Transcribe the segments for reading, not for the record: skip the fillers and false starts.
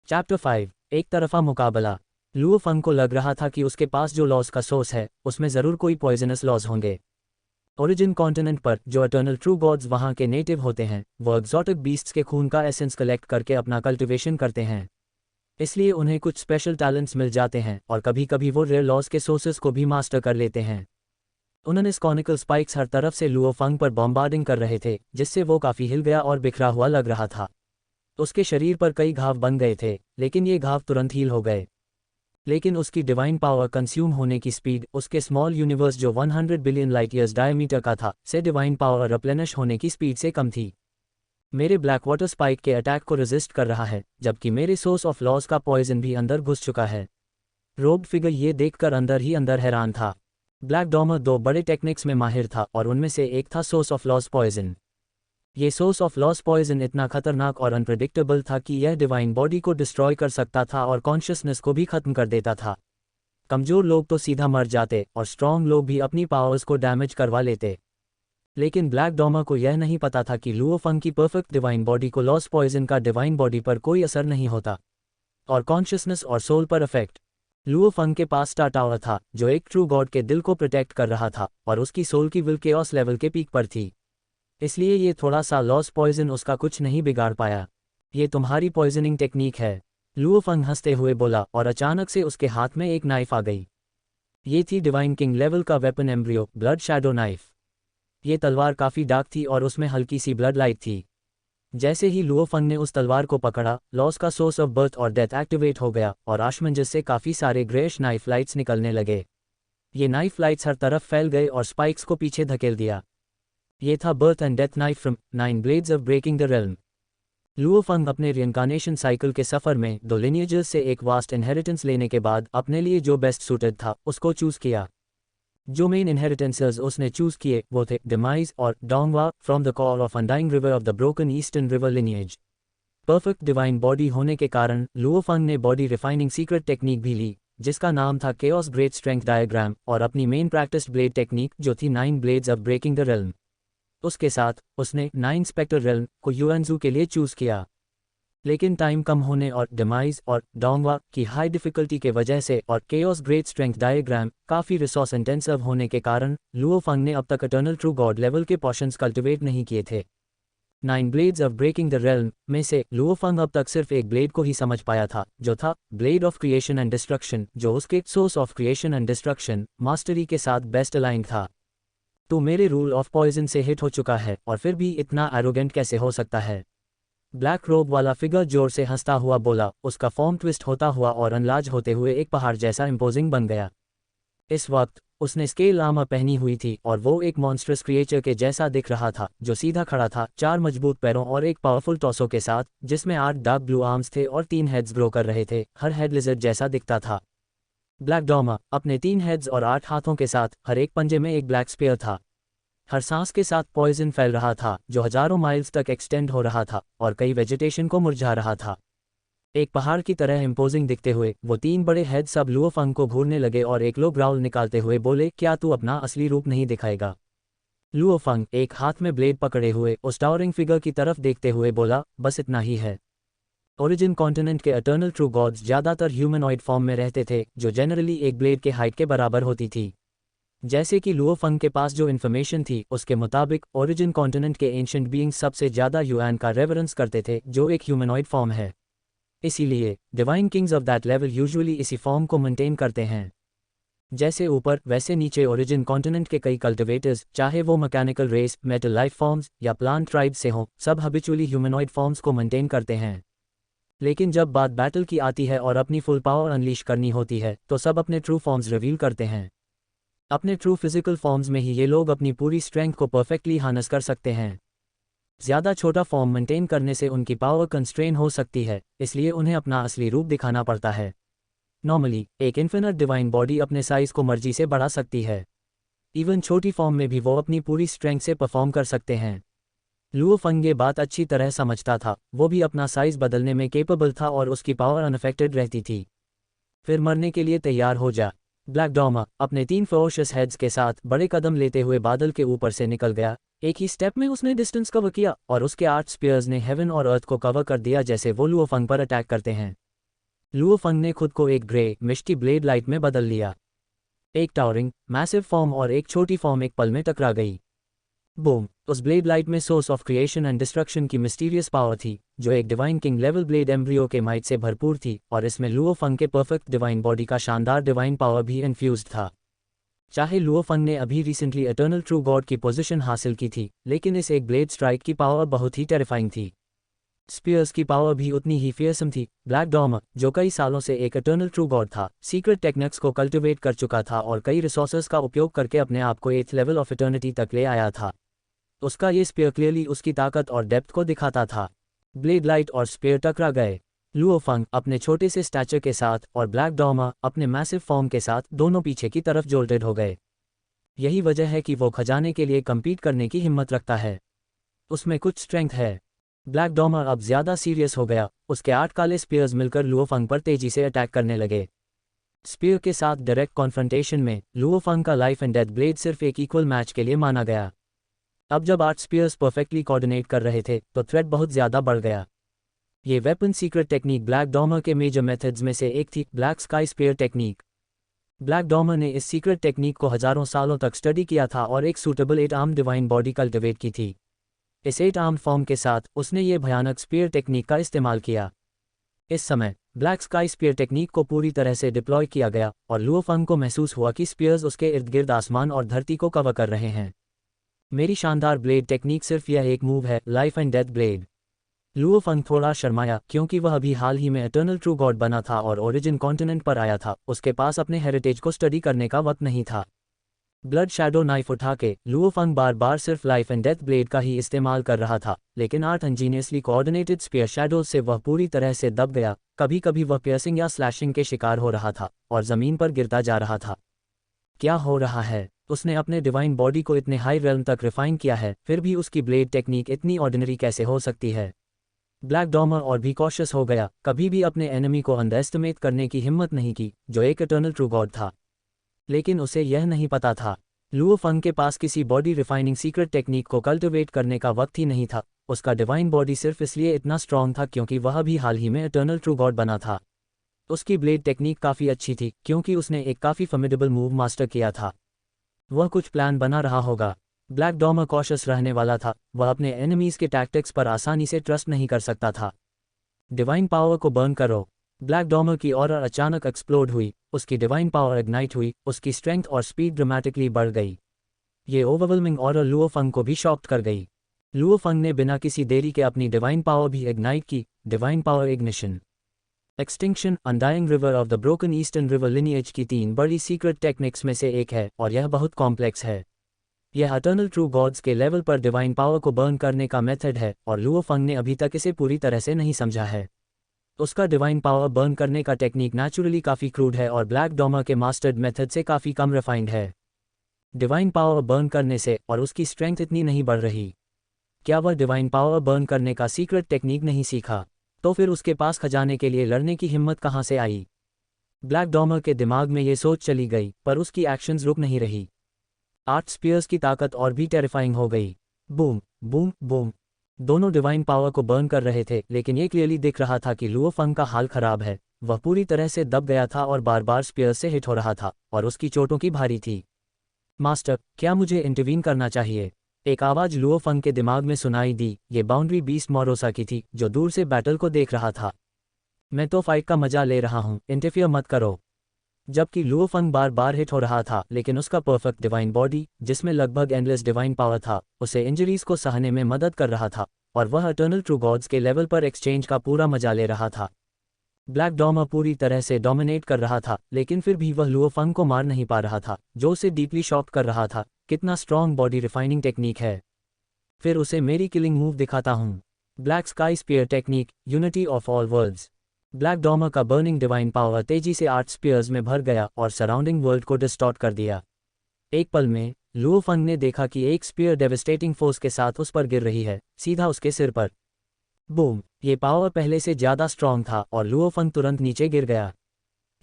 Chapter 5 एक तरफा मुकाबला। लुओ फंग को लग रहा था कि उसके पास जो लॉज का सोर्स है उसमें ज़रूर कोई पॉइजनस लॉज होंगे। ओरिजिन कॉन्टिनेंट पर जो एटर्नल ट्रू गॉड्स वहाँ के नेटिव होते हैं वो एक्सोटिक बीस्ट्स के खून का एसेंस कलेक्ट करके अपना कल्टिवेशन करते हैं, इसलिए उन्हें कुछ स्पेशल टैलेंट्स मिल जाते हैं और कभी कभी वो रेयर लॉज के सोर्सेस को भी मास्टर कर लेते हैं। उन्होंने कॉनिकल स्पाइक्स हर तरफ से लुओ फंग पर बॉम्बार्डिंग कर रहे थे जिससे वो काफ़ी हिल गया और बिखरा हुआ लग रहा था। उसके शरीर पर कई घाव बन गए थे लेकिन ये घाव तुरंत हील हो गए। लेकिन उसकी डिवाइन पावर कंज्यूम होने की स्पीड उसके स्मॉल यूनिवर्स जो 100 बिलियन लाइट ईयर्स डायमीटर का था से डिवाइन पावर रिप्लेनिश होने की स्पीड से कम थी। मेरे ब्लैक वाटर स्पाइक के अटैक को रेजिस्ट कर रहा है जबकि मेरे सोर्स ऑफ लॉस का पॉइजन भी अंदर घुस चुका है। रोब्ड फिगर ये देखकर अंदर ही अंदर हैरान था। ब्लैक डॉमर दो बड़े टेक्निक्स में माहिर था और उनमें से एक था सोर्स ऑफ लॉस पॉइजन। ये सोर्स ऑफ लॉस पॉइजन इतना खतरनाक और अनप्रेडिक्टेबल था कि यह डिवाइन बॉडी को डिस्ट्रॉय कर सकता था और कॉन्शियसनेस को भी खत्म कर देता था। कमज़ोर लोग तो सीधा मर जाते और स्ट्रॉन्ग लोग भी अपनी पावर्स को डैमेज करवा लेते। लेकिन ब्लैक डॉमर को यह नहीं पता था कि लुओ फंग की परफेक्ट डिवाइन बॉडी को लॉस पॉइजन का डिवाइन बॉडी पर कोई असर नहीं होता और कॉन्शियसनेस और सोल पर इफेक्ट। लुओ फंग के पास स्टार टावर था जो एक ट्रू गॉड के दिल को प्रोटेक्ट कर रहा था और उसकी सोल की विल केओस लेवल के पीक पर थी, इसलिए ये थोड़ा सा लॉस पॉइजन उसका कुछ नहीं बिगाड़ पाया। ये तुम्हारी पॉइजनिंग टेक्निक है, लुओ फंग हंसते हुए बोला और अचानक से उसके हाथ में एक नाइफ आ गई। ये थी डिवाइन किंग लेवल का weapon embryo blood shadow knife. ये तलवार काफ़ी डार्क थी और उसमें हल्की सी ब्लड लाइट थी। जैसे ही लुओ फंग ने उस तलवार को पकड़ा लॉस का सोर्स ऑफ बर्थ और डेथ एक्टिवेट हो गया और आशमंजस से काफ़ी सारे ग्रेश नाइफ लाइट्स निकलने लगे। ये नाइफ लाइट्स हर तरफ फैल गए और स्पाइक्स को पीछे धकेल दिया। ये था birth and death knife from 9 blades of breaking the realm. Luo Feng अपने रिइंकार्नेशन साइकिल के सफ़र में दो लिनिएजेस से एक वास्ट इनहेरिटेंस लेने के बाद अपने लिए जो बेस्ट सूटेड था उसको चूज़ किया। जो मेन इनहेरिटेंसेस उसने चूज़ किए वो थे डिमाइज और Dongwa from the call of undying river of the broken eastern river lineage. Perfect divine body होने के कारण लुओ फंग ने बॉडी रिफाइनिंग सीक्रेट टेक्निक भी ली जिसका नाम था केओस ग्रेट स्ट्रेंथ डायग्राम और अपनी मेन प्रैक्टिस ब्लेड टेक्निक जो थी 9 blades of breaking the realm. उसके साथ उसने 9 स्पेक्टर रेल्म को युएंजू के लिए चूज़ किया। लेकिन टाइम कम होने और डिमाइज और डोंगवा की हाई डिफ़िकल्टी के वजह से और केओस ग्रेट स्ट्रेंथ डायग्राम काफ़ी रिसोर्स इंटेंसिव होने के कारण लुओ फंग ने अब तक इटर्नल ट्रू गॉड लेवल के पोर्शंस कल्टिवेट नहीं किए थे। 9 blades of breaking the realm में से लुओ फंग अब तक सिर्फ एक ब्लेड को ही समझ पाया था जो था blade of creation and destruction, जो उसके source of creation and destruction mastery के साथ बेस्ट अलाइंड था। तो मेरे रूल ऑफ पॉइजन से हिट हो चुका है और फिर भी इतना एरोगेंट कैसे हो सकता है? ब्लैक रोब वाला फिगर जोर से हंसता हुआ बोला, उसका फॉर्म ट्विस्ट होता हुआ और अनलार्ज होते हुए एक पहाड़ जैसा इम्पोजिंग बन गया। इस वक्त उसने स्केल आर्मर पहनी हुई थी और वो एक मॉन्स्ट्रस क्रिएचर के जैसा दिख रहा था जो सीधा खड़ा था, 4 मजबूत पैरों और एक पावरफुल टॉसो के साथ जिसमें 8 डार्क ब्लू आर्म्स थे और 3 हेड्स ग्रो कर रहे थे। हर हेड लिजर्ड जैसा दिखता था। ब्लैक डॉमर अपने 3 हेड्स और 8 हाथों के साथ हर एक पंजे में एक ब्लैक स्पेयर था। हर सांस के साथ पॉइजन फैल रहा था जो हजारों माइल्स तक एक्सटेंड हो रहा था और कई वेजिटेशन को मुरझा रहा था। एक पहाड़ की तरह इम्पोजिंग दिखते हुए वो 3 बड़े हेड सब लुओ फंग को घूरने लगे और एक लो ग्राउल निकालते हुए बोले, क्या तू अपना असली रूप नहीं दिखाएगा? लुओ फंग एक हाथ में ब्लेड पकड़े हुए उस टावरिंग फिगर की तरफ देखते हुए बोला, बस इतना ही है। ओरिजिन कॉन्टिनेंट के एटर्नल ट्रू गॉड्स ज़्यादातर ह्यूमनॉइड फॉर्म में रहते थे जो जनरली एक ब्लेड के हाइट के बराबर होती थी। जैसे कि लुओ फंग के पास जो इन्फॉर्मेशन थी उसके मुताबिक ओरिजिन कॉन्टिनेंट के एंशिएंट बीइंग्स सबसे ज़्यादा युआन का रेवरेंस करते थे जो एक ह्यूमनॉइड फॉर्म है। इसीलिए divine Kings of that level usually इसी फॉर्म को मेंटेन करते हैं। जैसे ऊपर वैसे नीचे ओरिजिन कॉन्टिनेंट के कई कल्टिवेटर्स, चाहे वो mechanical race, metal life forms या प्लांट ट्राइब से हों, सब हैबिचुअली ह्यूमनॉइड फॉर्म्स को मेंटेन करते हैं। लेकिन जब बात बैटल की आती है और अपनी फुल पावर अनलीश करनी होती है तो सब अपने ट्रू फॉर्म्स रिवील करते हैं। अपने ट्रू फिजिकल फॉर्म्स में ही ये लोग अपनी पूरी स्ट्रेंथ को परफेक्टली हार्नस कर सकते हैं। ज़्यादा छोटा फॉर्म मेंटेन करने से उनकी पावर कंस्ट्रेन हो सकती है, इसलिए उन्हें अपना असली रूप दिखाना पड़ता है। नॉर्मली एक इन्फिनिट डिवाइन बॉडी अपने साइज को मर्जी से बढ़ा सकती है। इवन छोटी फॉर्म में भी वो अपनी पूरी स्ट्रेंथ से परफॉर्म कर सकते हैं। लुओ फंग ये बात अच्छी तरह समझता था, वो भी अपना साइज बदलने में केपेबल था और उसकी पावर अनअफेक्टेड रहती थी। फिर मरने के लिए तैयार हो जा। ब्लैक डॉमर अपने 3 फरोशियस हेड्स के साथ बड़े कदम लेते हुए बादल के ऊपर से निकल गया। एक ही स्टेप में उसने डिस्टेंस कवर किया और उसके 8 स्पीयर्स ने हेवन और अर्थ को कवर कर दिया जैसे वो लुओ फंग पर अटैक करते हैं। लुओ फंग ने खुद को एक ग्रे मिष्टी ब्लेड लाइट में बदल लिया। एक टावरिंग मैसिव फॉर्म और एक छोटी फॉर्म एक पल में टकरा गई। बूम! उस ब्लेड लाइट में source of creation and destruction की मिस्टीरियस पावर थी, जो एक divine king level blade embryo के माइट से भरपूर थी, और इसमें लुओ फंग के परफेक्ट डिवाइन बॉडी का शानदार डिवाइन पावर भी इन्फ्यूज्ड था। चाहे लुओ फंग ने अभी रिसेंटली एटर्नल ट्रू गॉड की पोजीशन हासिल की थी, लेकिन इस एक ब्लेड स्ट्राइक की पावर बहुत ही टेरिफाइंग थी। स्पीयर्स की पावर भी उतनी ही फियरसम थी। ब्लैक डॉर्मर, जो कई सालों से एक एटर्नल ट्रू गॉड था, सीक्रेट टेक्निक्स को कल्टिवेट कर चुका था और कई रिसोर्सेज का उपयोग करके अपने आप को 8th लेवल ऑफ इटर्निटी तक ले आया था। उसका ये स्पीयर क्लियरली उसकी ताकत और डेप्थ को दिखाता था। ब्लेड लाइट और स्पीयर टकरा गए। लुओ फंग अपने छोटे से स्टैचर के साथ और ब्लैक डॉर्मर अपने मैसिव फॉर्म के साथ दोनों पीछे की तरफ जोल्टेड हो गए। यही वजह है कि वो खजाने के लिए कम्पीट करने की हिम्मत रखता है। उसमें कुछ स्ट्रेंथ है। ब्लैक डॉर्मर अब ज्यादा सीरियस हो गया। उसके 8 काले स्पीयर्स मिलकर लुओ फंग पर तेजी से अटैक करने लगे। स्पीयर के साथ डायरेक्ट कॉन्फ्रंटेशन में लुओ फंग का लाइफ एंड डेथ ब्लेड सिर्फ एक इक्वल मैच के लिए माना गया। अब जब 8 स्पीयर्स परफेक्टली कोऑर्डिनेट कर रहे थे तो थ्रेट बहुत ज्यादा बढ़ गया। ये weapon secret technique Black Dormer के मेजर मेथड्स में से एक थी, black sky spear technique. Black Dormer ने इस सीक्रेट टेक्निक को हजारों सालों तक स्टडी किया था और एक suitable 8 arm divine body cultivate की थी। इस 8 आर्म फॉर्म के साथ उसने ये भयानक स्पीयर टेक्निक का इस्तेमाल किया। इस समय ब्लैक स्काई स्पीयर टेक्निक को पूरी तरह से डिप्लॉय किया गया और लुओ फंग को महसूस हुआ कि स्पीयर्स उसके इर्द गिर्द आसमान और धरती को कवर कर रहे हैं। मेरी शानदार ब्लेड टेक्निक सिर्फ यह एक मूव है, life and death blade. Luo Feng थोड़ा शर्माया, क्योंकि वह अभी हाल ही में एटर्नल ट्रू गॉड बना था और ओरिजिन कॉन्टिनेंट पर आया था। उसके पास अपने हेरिटेज को स्टडी करने का वक्त नहीं था। ब्लड शैडो नाइफ उठा के लुओ फंग बार बार सिर्फ लाइफ एंड डेथ ब्लेड का ही इस्तेमाल कर रहा था, लेकिन 8 इंजीनियसली कोऑर्डिनेटेड स्पीयर शैडोज से वह पूरी तरह से दब गया। कभी कभी वह पियर्सिंग या स्लैशिंग के शिकार हो रहा था और जमीन पर गिरता जा रहा था। क्या हो रहा है? उसने अपने डिवाइन बॉडी को इतने हाई रेल्म तक रिफाइन किया है, फिर भी उसकी ब्लेड टेक्निक इतनी ऑर्डिनरी कैसे हो सकती है? ब्लैक डॉर्मर और भी कॉशियस हो गया, कभी भी अपने एनिमी को अंडरएस्टिमेट करने की हिम्मत नहीं की, जो एक इटर्नल ट्रू गॉड था। लेकिन उसे यह नहीं पता था, लुओ फंग के पास किसी बॉडी रिफाइनिंग सीक्रेट टेक्निक को कल्टिवेट करने का वक्त ही नहीं था। उसका डिवाइन बॉडी सिर्फ इसलिए इतना स्ट्रॉन्ग था क्योंकि वह भी हाल ही में इटर्नल ट्रू गॉड बना था। उसकी ब्लेड टेक्निक काफ़ी अच्छी थी क्योंकि उसने एक काफ़ी फॉर्मिडेबल मूव मास्टर किया था। वह कुछ प्लान बना रहा होगा। ब्लैक डॉर्मर कॉशियस रहने वाला था। वह अपने एनिमीज़ के टैक्टिक्स पर आसानी से ट्रस्ट नहीं कर सकता था। डिवाइन पावर को बर्न करो। ब्लैक डॉर्मर की ऑरा अचानक एक्सप्लोड हुई। उसकी डिवाइन पावर इग्नाइट हुई। उसकी स्ट्रेंथ और स्पीड ड्रामेटिकली बढ़ गई। ये ओवरवेलमिंग ऑरा लुओ फंग को भी शॉक्ड कर गई। लुओ फंग ने बिना किसी देरी के अपनी डिवाइन पावर भी इग्नाइट की। Divine power ignition. Extinction undying river of the broken eastern river lineage की 3 बड़ी सीक्रेट टेक्निक्स में से एक है और यह बहुत कॉम्प्लेक्स है। यह इटर्नल ट्रू गॉड्स के लेवल पर डिवाइन पावर को बर्न करने का मेथड है और लुओ फंग ने अभी तक इसे पूरी तरह से नहीं समझा है। उसका डिवाइन पावर बर्न करने का टेक्निक नेचुरली काफ़ी क्रूड है और ब्लैक डॉर्मर के मास्टर्ड मेथड से काफ़ी कम रिफाइंड है। डिवाइन पावर बर्न करने से और उसकी स्ट्रेंथ इतनी नहीं बढ़ रही। क्या वह डिवाइन पावर बर्न करने का सीक्रेट टेक्निक नहीं सीखा? तो फिर उसके पास खजाने के लिए लड़ने की हिम्मत कहाँ से आई? ब्लैक डॉर्मर के दिमाग में ये सोच चली गई, पर उसकी एक्शंस रुक नहीं रही। 8 स्पीयर्स की ताकत और भी टेरिफाइंग हो गई। Boom boom boom. दोनों डिवाइन पावर को बर्न कर रहे थे, लेकिन ये क्लियरली दिख रहा था कि लुओ फंग का हाल खराब है। वह पूरी तरह से दब गया था और बार बार स्पीयर्स से हिट हो रहा था और उसकी चोटों की भारी थी। मास्टर, क्या मुझे इंटरवीन करना चाहिए? एक आवाज़ लुओ फंग के दिमाग में सुनाई दी। ये बाउंड्री बीस्ट मोरोसा की थी, जो दूर से बैटल को देख रहा था। मैं तो फाइट का मजा ले रहा हूँ, इंटरफियर मत करो। जबकि लुओ फंग बार बार हिट हो रहा था, लेकिन उसका परफेक्ट डिवाइन बॉडी, जिसमें लगभग एंडलेस डिवाइन पावर था, उसे इंजरीज को सहने में मदद कर रहा था और वह इटर्नल ट्रू गॉड्स के लेवल पर एक्सचेंज का पूरा मजा ले रहा था। ब्लैक डॉर्मर पूरी तरह से डोमिनेट कर रहा था, लेकिन फिर भी वह लुओ फंग को मार नहीं पा रहा था, जो उसे डीपली शॉक कर रहा था। कितना स्ट्रॉन्ग बॉडी रिफाइनिंग टेक्निक है। फिर उसे मेरी किलिंग मूव दिखाता हूँ। Black sky spear technique, unity of all worlds. Black Dormer का बर्निंग डिवाइन पावर तेजी से 8 स्पीयर्स में भर गया और सराउंडिंग वर्ल्ड को डिस्टॉर्ट कर दिया। एक पल में लुओ फंग ने देखा कि एक स्पीयर डेविस्टेटिंग फोर्स के साथ उस पर गिर रही है, सीधा उसके सिर पर। बूम! ये पावर पहले से ज़्यादा स्ट्रॉन्ग था और लुओ फंग तुरंत नीचे गिर गया।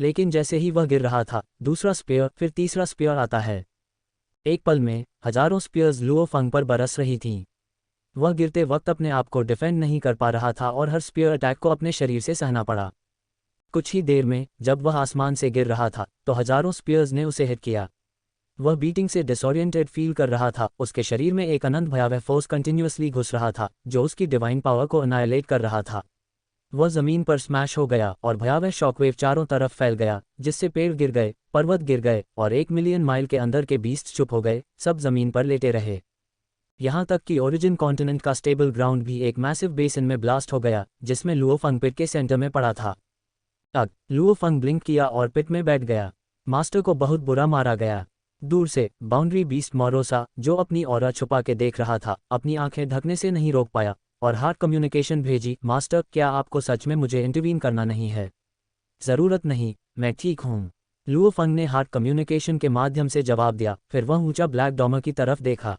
लेकिन जैसे ही वह गिर रहा था, दूसरा स्पीयर, फिर तीसरा स्पीयर आता है। एक पल में हजारों स्पीयर्स लुओ फंग पर बरस रही थीं। वह गिरते वक्त अपने आप को डिफेंड नहीं कर पा रहा था और हर स्पीयर अटैक को अपने शरीर से सहना पड़ा। कुछ ही देर में जब वह आसमान से गिर रहा था तो हजारों स्पीयर्स ने उसे हिट किया। वह बीटिंग से डिसोरिएंटेड फील कर रहा था। उसके शरीर में एक अनंत भयावह फोर्स कंटिन्यूअसली घुस रहा था जो उसकी डिवाइन पावर को अनाइलेट कर रहा था। वह जमीन पर स्मैश हो गया और भयावह शॉकवेव चारों तरफ फैल गया, जिससे पेड़ गिर गए, पर्वत गिर गए और 1 मिलियन माइल के अंदर के बीस्ट चुप हो गए, सब जमीन पर लेटे रहे। यहाँ तक कि ओरिजिन कॉन्टिनेंट का स्टेबल ग्राउंड भी एक मैसिव बेसिन में ब्लास्ट हो गया, जिसमें लुओफंग पिट के सेंटर में पड़ा था। लुओफंग ब्लिंक किया और पिट में बैठ गया। मास्टर को बहुत बुरा मारा गया। दूर से बाउंड्री बीस्ट मोरोसा, जो अपनी ऑरा छुपा के देख रहा था, अपनी आंखें ढकने से नहीं रोक पाया और हार्ट कम्युनिकेशन भेजी, मास्टर क्या आपको सच में मुझे इंटरवीन करना नहीं है? ज़रूरत नहीं, मैं ठीक हूँ। लुओफंग ने हार्ट कम्युनिकेशन के माध्यम से जवाब दिया। फिर वह ऊंचा ब्लैक डॉमर की तरफ देखा।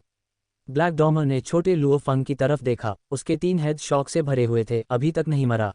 ब्लैक डॉमर ने छोटे लुओफंग की तरफ देखा। उसके 3 हेड शॉक से भरे हुए थे, अभी तक नहीं मरा।